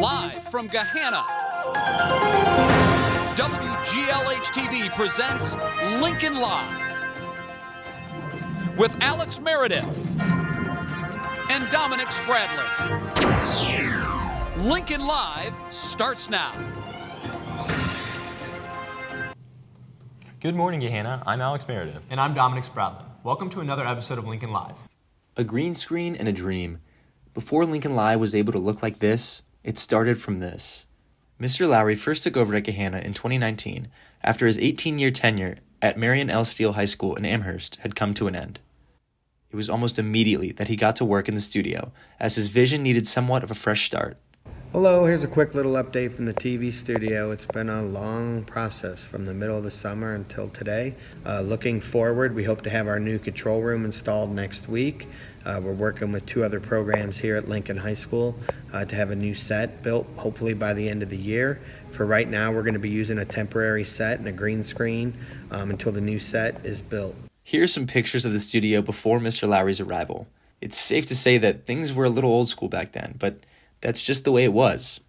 Live from Gahanna, WGLH-TV presents Lincoln Live with Alex Meredith and Dominic Spradlin. Lincoln Live starts now. Good morning, Gahanna. I'm Alex Meredith. And I'm Dominic Spradlin. Welcome to another episode of Lincoln Live. A green screen and a dream. Before Lincoln Live was able to look like this, it started from this. Mr. Lowry first took over at Gahanna in 2019 after his 18-year tenure at Marion L. Steele High School in Amherst had come to an end. It was almost immediately that he got to work in the studio, as his vision needed somewhat of a fresh start. Hello, here's a quick little update from the TV studio. It's been a long process from the middle of the summer until today. Looking forward, we hope to have our new control room installed next week. We're working with two other programs here at Lincoln High School to have a new set built hopefully by the end of the year. For right now, we're going to be using a temporary set and a green screen until the new set is built. Here are some pictures of the studio before Mr. Lowry's arrival. It's safe to say that things were a little old school back then, but that's just the way it was.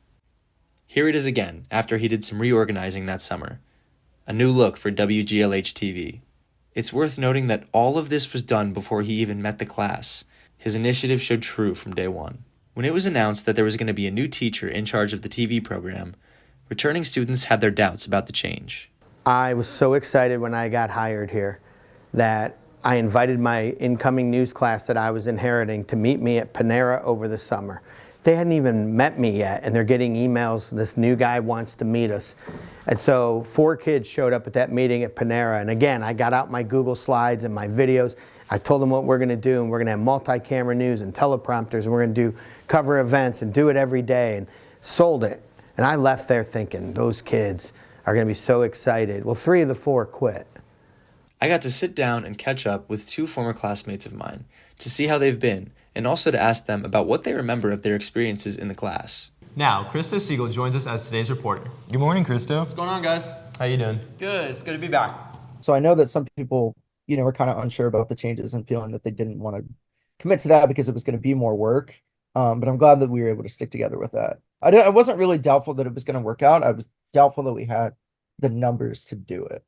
Here it is again, after he did some reorganizing that summer. A new look for WGLH-TV. It's worth noting that all of this was done before he even met the class. His initiative showed true from day one. When it was announced that there was going to be a new teacher in charge of the TV program, returning students had their doubts about the change. I was so excited when I got hired here that I invited my incoming news class that I was inheriting to meet me at Panera over the summer. They hadn't even met me yet, and they're getting emails, this new guy wants to meet us. And so 4 kids showed up at that meeting at Panera, and again, I got out my Google Slides and my videos. I told them what we're gonna do, and we're gonna have multi-camera news and teleprompters, and we're gonna do cover events and do it every day, and sold it. And I left there thinking, those kids are gonna be so excited. Well, 3 of the 4 quit. I got to sit down and catch up with 2 former classmates of mine to see how they've been, and also to ask them about what they remember of their experiences in the class. Now, Christo Siegel joins us as today's reporter. Good morning, Christo. What's going on, guys? How you doing? Good. It's good to be back. So I know that some people, were kind of unsure about the changes and feeling that they didn't want to commit to that because it was going to be more work. But I'm glad that we were able to stick together with that. I wasn't really doubtful that it was going to work out. I was doubtful that we had the numbers to do it.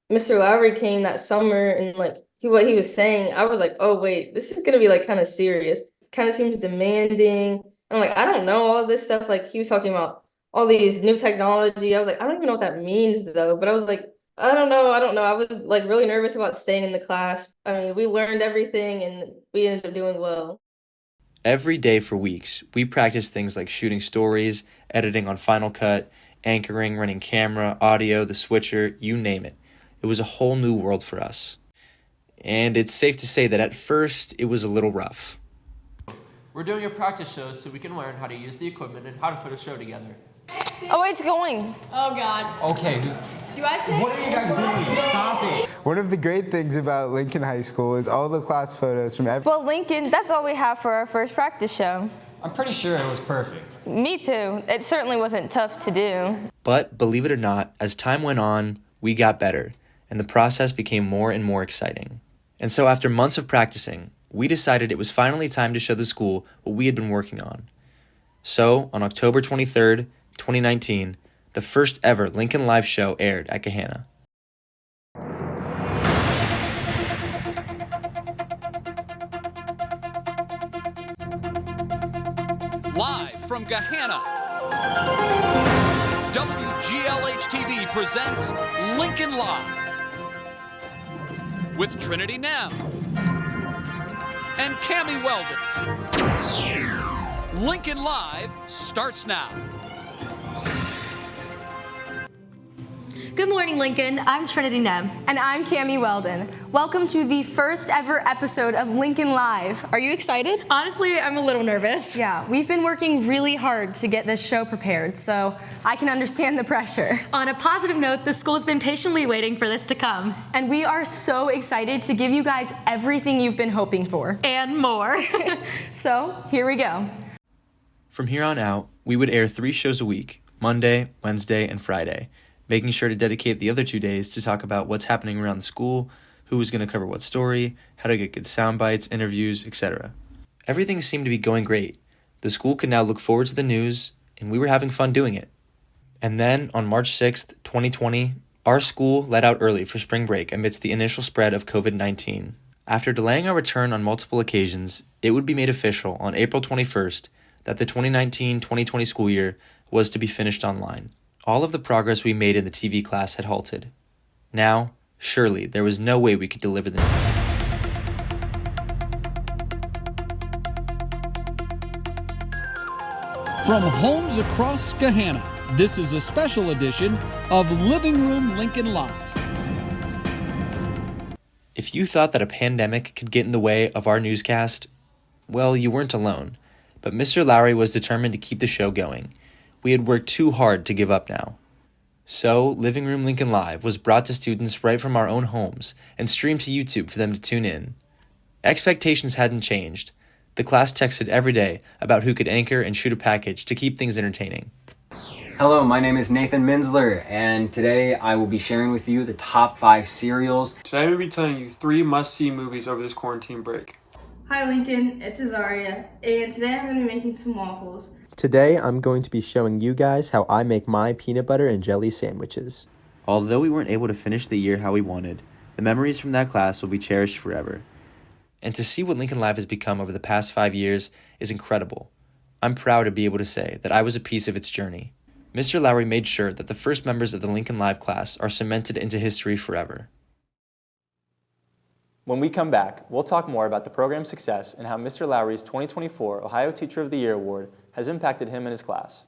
Mr. Lowry came that summer, and what he was saying, I was like, oh wait, this is gonna be kind of serious. It kind of seems demanding. I'm like, I don't know all this stuff. He was talking about all these new technology. I was like, I don't even know what that means though. But I was like, I don't know. I was really nervous about staying in the class. I mean, we learned everything and we ended up doing well. Every day for weeks, we practiced things like shooting stories, editing on Final Cut, anchoring, running camera, audio, the switcher, you name it. It was a whole new world for us. And it's safe to say that at first, it was a little rough. We're doing a practice show so we can learn how to use the equipment and how to put a show together. Oh, it's going. Oh, God. Okay. Do I say? What are you guys doing? Stop it. One of the great things about Lincoln High School is all the class photos from every... Well, Lincoln, that's all we have for our first practice show. I'm pretty sure it was perfect. Me too. It certainly wasn't tough to do. But believe it or not, as time went on, we got better, and the process became more and more exciting. And so after months of practicing, we decided it was finally time to show the school what we had been working on. So, on October 23rd, 2019, the first ever Lincoln Live show aired at Gahanna. Live from Gahanna, WGLH-TV presents Lincoln Live with Trinity Nam and Cammie Weldon. Lincoln Live starts now. Good morning, Lincoln. I'm Trinity Nem. And I'm Cammie Weldon. Welcome to the first ever episode of Lincoln Live. Are you excited? Honestly, I'm a little nervous. Yeah, we've been working really hard to get this show prepared, so I can understand the pressure. On a positive note, the school's been patiently waiting for this to come. And we are so excited to give you guys everything you've been hoping for. And more. So, here we go. From here on out, we would air 3 shows a week, Monday, Wednesday, and Friday, making sure to dedicate the other 2 days to talk about what's happening around the school, who was going to cover what story, how to get good sound bites, interviews, etc. Everything seemed to be going great. The school could now look forward to the news, and we were having fun doing it. And then, on March 6th, 2020, our school let out early for spring break amidst the initial spread of COVID-19. After delaying our return on multiple occasions, it would be made official on April 21st that the 2019-2020 school year was to be finished online. All of the progress we made in the TV class had halted. Now, surely, there was no way we could deliver the From homes across Gahanna, this is a special edition of Living Room Lincoln Live. If you thought that a pandemic could get in the way of our newscast, well, you weren't alone. But Mr. Lowry was determined to keep the show going. We had worked too hard to give up now. So, Living Room Lincoln Live was brought to students right from our own homes and streamed to YouTube for them to tune in. Expectations hadn't changed. The class texted every day about who could anchor and shoot a package to keep things entertaining. Hello, my name is Nathan Minzler, and today I will be sharing with you the top 5 cereals. Today we'll be telling you 3 must-see movies over this quarantine break. Hi Lincoln, it's Azaria, and today I'm going to be making some waffles. Today, I'm going to be showing you guys how I make my peanut butter and jelly sandwiches. Although we weren't able to finish the year how we wanted, the memories from that class will be cherished forever. And to see what Lincoln Live has become over the past 5 years is incredible. I'm proud to be able to say that I was a piece of its journey. Mr. Lowry made sure that the first members of the Lincoln Live class are cemented into history forever. When we come back, we'll talk more about the program's success and how Mr. Lowry's 2024 Ohio Teacher of the Year Award has impacted him and his class.